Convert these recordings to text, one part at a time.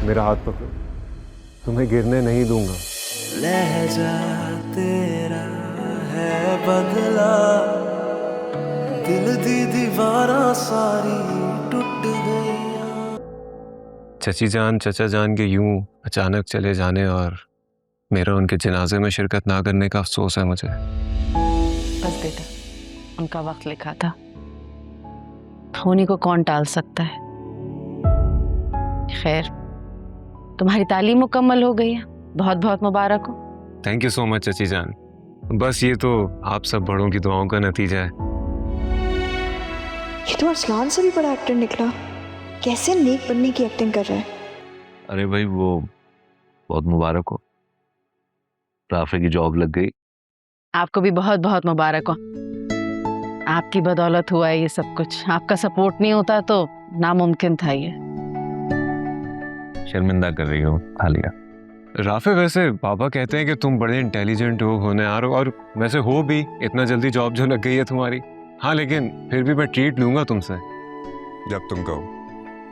मेरा हाथ पकड़ो, तुम्हें गिरने नहीं दूंगा। लहजा तेरा है बदला, दिल दी दीवारा सारी टूट गई। चची जान चचा जान के यूं अचानक चले जाने और मेरा उनके जनाजे में शिरकत ना करने का अफसोस है मुझे। बस बेटा, उनका वक्त लिखा था, होने को कौन टाल सकता है। खैर, तुम्हारी तालीम मुकम्मल हो गई है, बहुत बहुत मुबारक हो। थैंक यू सो मच चची जान। बस ये तो आप सब बड़ों की दुआओं का नतीजा है। ये तो अरसलान से भी बड़ा एक्टर निकला। कैसे नेक बनने की एक्टिंग कर रहा है। अरे भाई वो बहुत मुबारक हो, राफे की जॉब लग गई। आपको भी बहुत बहुत मुबारक हो। आपकी बदौलत हुआ है ये सब कुछ। आपका सपोर्ट नहीं होता तो नामुमकिन था ये। शर्मिंदा कर रही हो, खा लिया। राफे, वैसे पापा कहते हैं कि तुम बड़े इंटेलिजेंट हो, होनहार हो, और वैसे हो भी। इतना जल्दी जॉब जो लग गई है तुम्हारी। हाँ, लेकिन फिर भी मैं ट्रीट लूंगा तुमसे जब तुम कहो।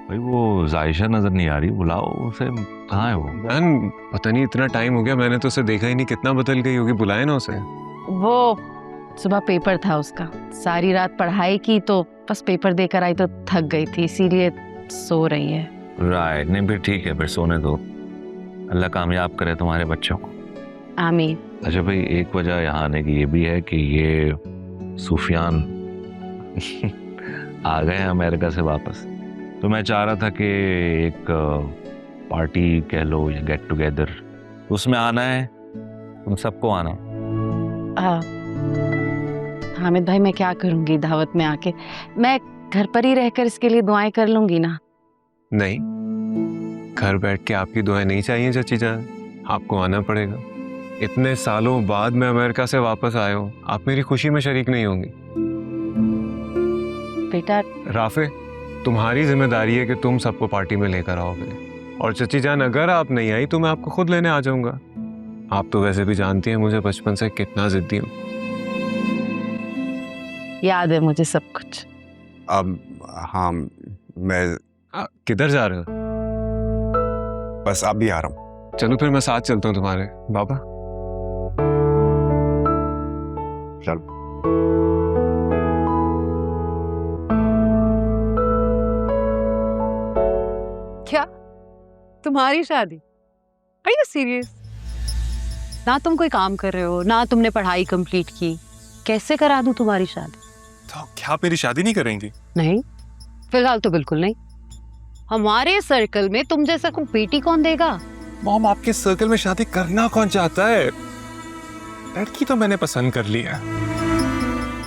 भाई वो जायशा नजर नहीं आ रही, बुलाओ उसे। कहाँ है वो? मैन, पता नहीं इतना टाइम हो गया, मैंने तो उसे देखा ही नहीं। कितना बदल गई होगी, बुलाए ना उसे। वो सुबह पेपर था उसका, सारी रात पढ़ाई की तो बस पेपर देकर आई तो थक गई थी, इसीलिए सो रही है। राइट, नहीं फिर ठीक है, फिर सोने दो। अल्लाह कामयाब करे तुम्हारे बच्चों को। आमीन। अच्छा भाई, एक वजह यहाँ आने की ये भी है कि ये सूफियान आ गए हैं अमेरिका से वापस। तो मैं चाह रहा था कि एक पार्टी कह लो या गेट टुगेदर, उसमें आना है, तुम सबको आना है। हामिद भाई, मैं क्या करूंगी दावत में आके? मैं घर पर ही रहकर इसके लिए दुआएं कर लूंगी ना। नहीं, घर बैठ के आपकी दुआएं नहीं चाहिए चची जान, आपको आना पड़ेगा। इतने सालों बाद मैं अमेरिका से वापस आया हूँ, आप मेरी खुशी में शरीक नहीं होंगी। बेटा, राफे, तुम्हारी जिम्मेदारी है कि तुम सबको पार्टी में लेकर आओगे। और चची जान, अगर आप नहीं आई तो मैं आपको खुद लेने आ जाऊंगा। आप तो वैसे भी जानती हैं मुझे बचपन से कितना जिद्दी हूँ। याद है मुझे सब कुछ। अब हाँ, मैं किधर जा रहे हो? बस अब भी आ रहा हूँ। चलो फिर मैं साथ चलता हूँ तुम्हारे। बाबा चलो। क्या तुम्हारी शादी? Are you serious? ना तुम कोई काम कर रहे हो, ना तुमने पढ़ाई कंप्लीट की, कैसे करा दूं तुम्हारी शादी? तो क्या आप मेरी शादी नहीं करेंगी? नहीं, फिलहाल तो बिल्कुल नहीं। हमारे सर्कल में तुम जैसा कोई बेटी कौन देगा? मॉम, आपके सर्कल में शादी करना कौन चाहता है? लड़की तो मैंने पसंद कर ली है,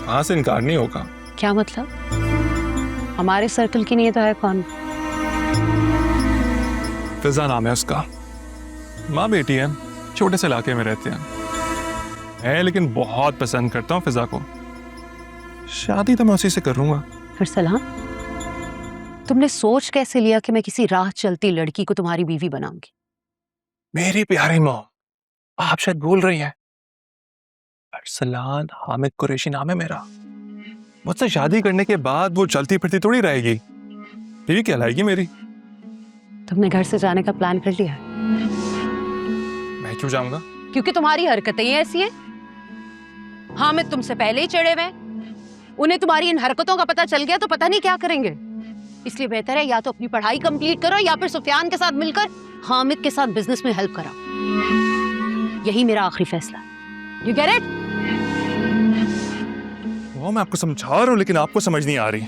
वहां से इनकार नहीं होगा। क्या मतलब? हमारे सर्कल की नहीं तो है कौन? फिजा नाम है उसका, माँ बेटी है, छोटे से इलाके में रहते हैं। मैं लेकिन बहुत पसंद करता हूँ फिजा को, शादी तो मैं उसी से करूंगा। फिर सलाम, तुमने सोच कैसे लिया कि मैं किसी राह चलती लड़की को तुम्हारी बीवी बनाऊंगी? मेरी प्यारी मॉम, आप शायद भूल रही हैं, अरसलान हामिद कुरैशी नाम है मेरा। मुझसे शादी करने के बाद वो चलती फिरती थोड़ी रहेगी, बीवी कहलाएगी मेरी। तुमने घर से जाने का प्लान कर लिया? मैं क्यों जाऊंगा? क्योंकि तुम्हारी हरकतें ही ऐसी हैं। हामिद तुमसे पहले ही चिढ़े हुए, उन्हें तुम्हारी इन हरकतों का पता चल गया तो पता नहीं क्या करेंगे। इसलिए बेहतर है या तो अपनी पढ़ाई कंप्लीट करो या फिर सुफियान के साथ मिलकर हामिद के साथ बिजनेस में हेल्प कराओ। यही मेरा आखिरी फैसला। You get it? वो मैं आपको समझा रहा हूँ लेकिन आपको समझ नहीं आ रही।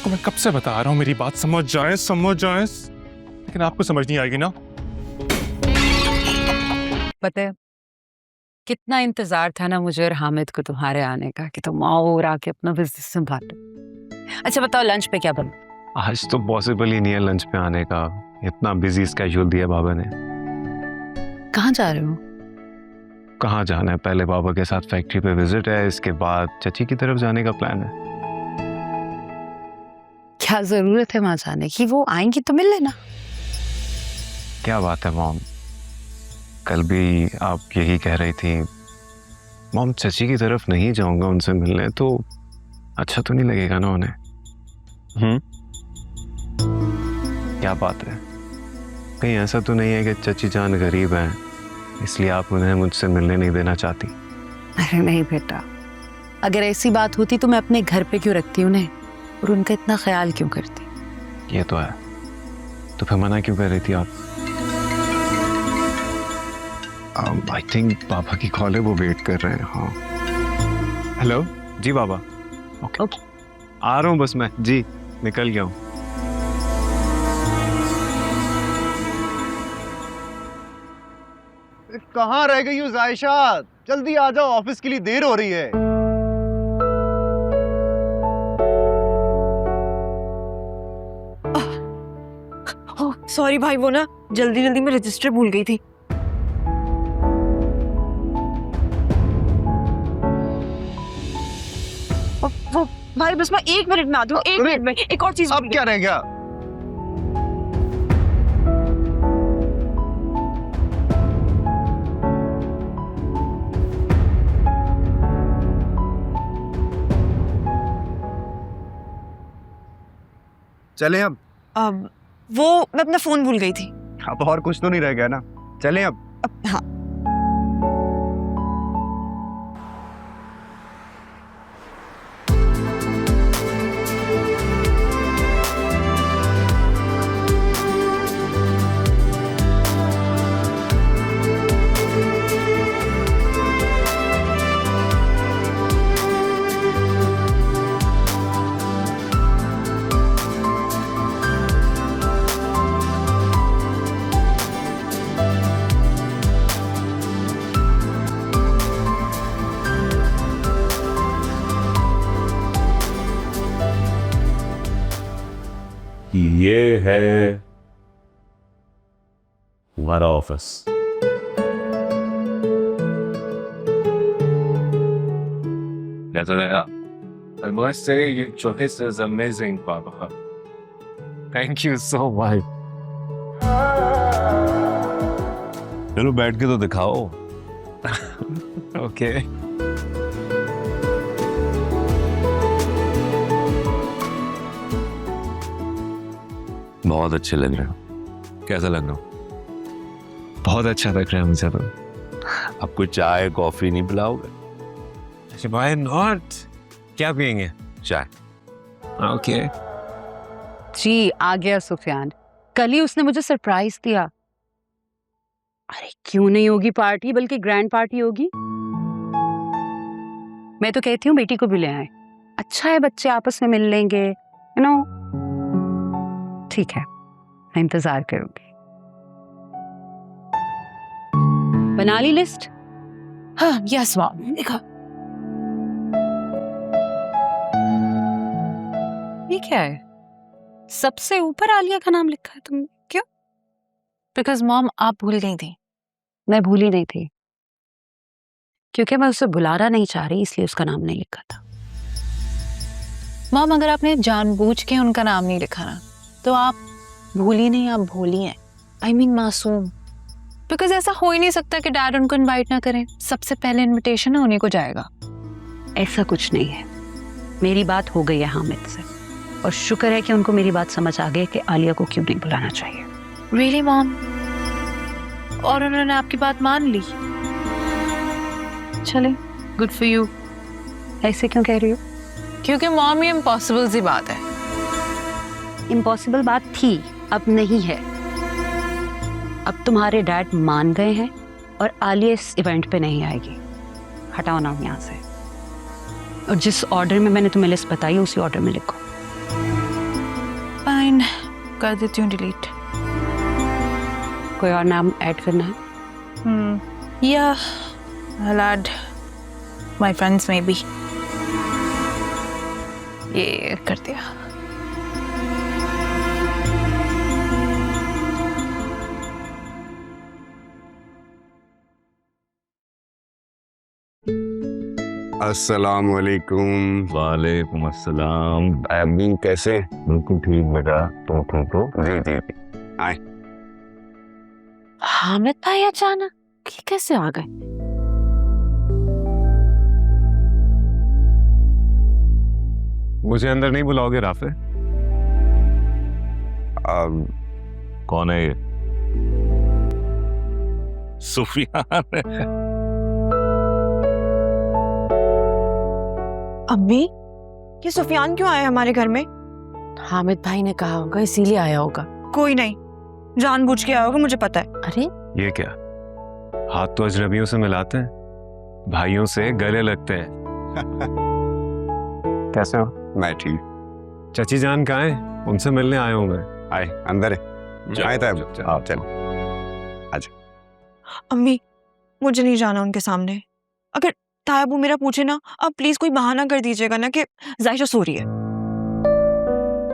तो मैं कब से बता रहा हूँ मेरी बात समझ जाए, लेकिन आपको समझ नहीं आएगी ना। पता है कितना इंतजार था ना मुझे और हामिद को तुम्हारे आने का कि तुम आओ और आके अपना बिजनेस संभालो। अच्छा बताओ, लंच पे क्या बना? आज तो पॉसिबल ही नहीं है लंच पे आने का, इतना बिजी स्केड्यूल दिया बाबा ने। कहाँ जा रहे हो? कहाँ जाना है? पहले बाबा के साथ फैक्ट्री पे विजिट है, इसके बाद चची की तरफ जाने का प्लान है। क्या जरूरत है वहां जाने की? वो आएंगी तो मिल लेना। क्या बात है मॉम, कल भी आप यही कह रही थी। मॉम, चची की तरफ नहीं जाऊंगा उनसे मिलने तो अच्छा तो नहीं लगेगा ना उन्हें? क्या बात है? कहीं ऐसा तो नहीं है कि चची जान गरीब हैं इसलिए आप उन्हें मुझसे मिलने नहीं देना चाहती? अरे नहीं बेटा, अगर ऐसी बात होती तो मैं अपने घर पे क्यों रखती उन्हें और उनका इतना ख्याल क्यों करती? ये तो है, तो फिर मना क्यों कर रही थी आप? आई थिंक पापा की कॉल है, वो वेट कर रहे हैं। हाँ हेलो जी बाबा। ओके आ रहा हूँ बस मैं, जी निकल गया हूँ। कहाँ रह गई हो जायशा? जल्दी आ जाओ, ऑफिस के लिए देर हो रही है। सॉरी भाई, वो ना जल्दी जल्दी में रजिस्टर भूल गई थी। वो भाई बस मैं 1 मिनट में आ दूँ, 1 मिनट में। एक और चीज अब क्या रह गया? चलें अब? वो मैं अपना फोन भूल गई थी। अब और कुछ तो नहीं रह गया ना? चलें अब? हाँ। ये है हमारा ऑफिस। कैसा लगा? I must say your choice is amazing, Papa. Thank you so much. चलो बैठ के तो दिखाओ। ओके बहुत अच्छे लग रहे हो। कैसा लग रहा हूँ? बहुत अच्छा लग रहा है मुझे तो। आपको चाय कॉफी नहीं पिलाओगे? Why not? क्या पियेंगे? चाय। ओके जी आ गया सुफियान, कल ही उसने मुझे सरप्राइज दिया। अरे क्यों नहीं होगी पार्टी, बल्कि ग्रैंड पार्टी होगी। मैं तो कहती हूँ बेटी को भी ले आए, अच्छा है बच्चे आपस में मिल लेंगे, यू नो। ठीक है, मैं इंतजार करूंगी। बना ली लिस्ट? हाँ यस मॉम, देखा। ये क्या है? सबसे ऊपर आलिया का नाम लिखा है तुमने, क्यों? बिकॉज मॉम आप भूल गई थी। मैं भूली नहीं थी, क्योंकि मैं उसे बुलाना नहीं चाह रही, इसलिए उसका नाम नहीं लिखा था। मॉम अगर आपने जानबूझ के उनका नाम नहीं लिखा ना, तो आप भूली नहीं, आप भोली हैं। आई मीन मासूम। बिकॉज ऐसा हो ही नहीं सकता कि डैड उनको इनवाइट ना करें। सबसे पहले इनविटेशन उन्हीं को जाएगा। ऐसा कुछ नहीं है, मेरी बात हो गई है हामिद से, और शुक्र है कि उनको मेरी बात समझ आ गई कि आलिया को क्यों नहीं बुलाना चाहिए। Really mom? और उन्होंने आपकी बात मान ली? चले, गुड फॉर यू। ऐसे क्यों कह रही हो? क्योंकि मॉम ये इम्पॉसिबल सी बात है। इम्पॉसिबल बात थी, अब नहीं है। अब तुम्हारे डैड मान गए हैं और आलिया इस इवेंट पे नहीं आएगी। हटाओ नाम यहाँ से, और जिस ऑर्डर में मैंने तुम्हें लिस्ट बताई उसी ऑर्डर में लिखो। फाइन, कर देती हूँ डिलीट। कोई और नाम ऐड करना है? या I'll add my friends maybe। ये कर दिया। अस्सलाम वालेकुम। वालेकुम अस्सलाम। अभी कैसे? बिल्कुल ठीक बेटा, तुम ठीक हो? जी जी जी। आए। हामिद भाई अचानक ये कैसे आ गए? मुझे अंदर नहीं बुलाओगे राफे? कौन है ये? सुफियान। अम्मी, ये सुफियान क्यों आए हमारे घर में? हामिद भाई ने कहा होगा इसीलिए आया होगा। कोई नहीं, जानबूझ के आया होगा, मुझे पता है। अरे ये क्या, हाथ तो अजनबियों से मिलाते हैं, भाइयों से गले लगते हैं। कैसे हो? मैं ठीक। चाची जान कहाँ है? उनसे मिलने आया हूँ मैं। आए अंदर है। आए थे आप, चलो। अम्मी, मुझे नहीं जाना उनके सामने। अगर तायाबू मेरा पूछे ना, आप प्लीज कोई बहाना कर दीजिएगा ना कि जायशा सो रही है।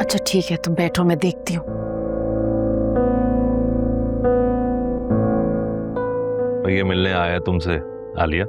अच्छा ठीक है, तुम बैठो, मैं देखती हूँ। तो ये मिलने आया तुमसे आलिया?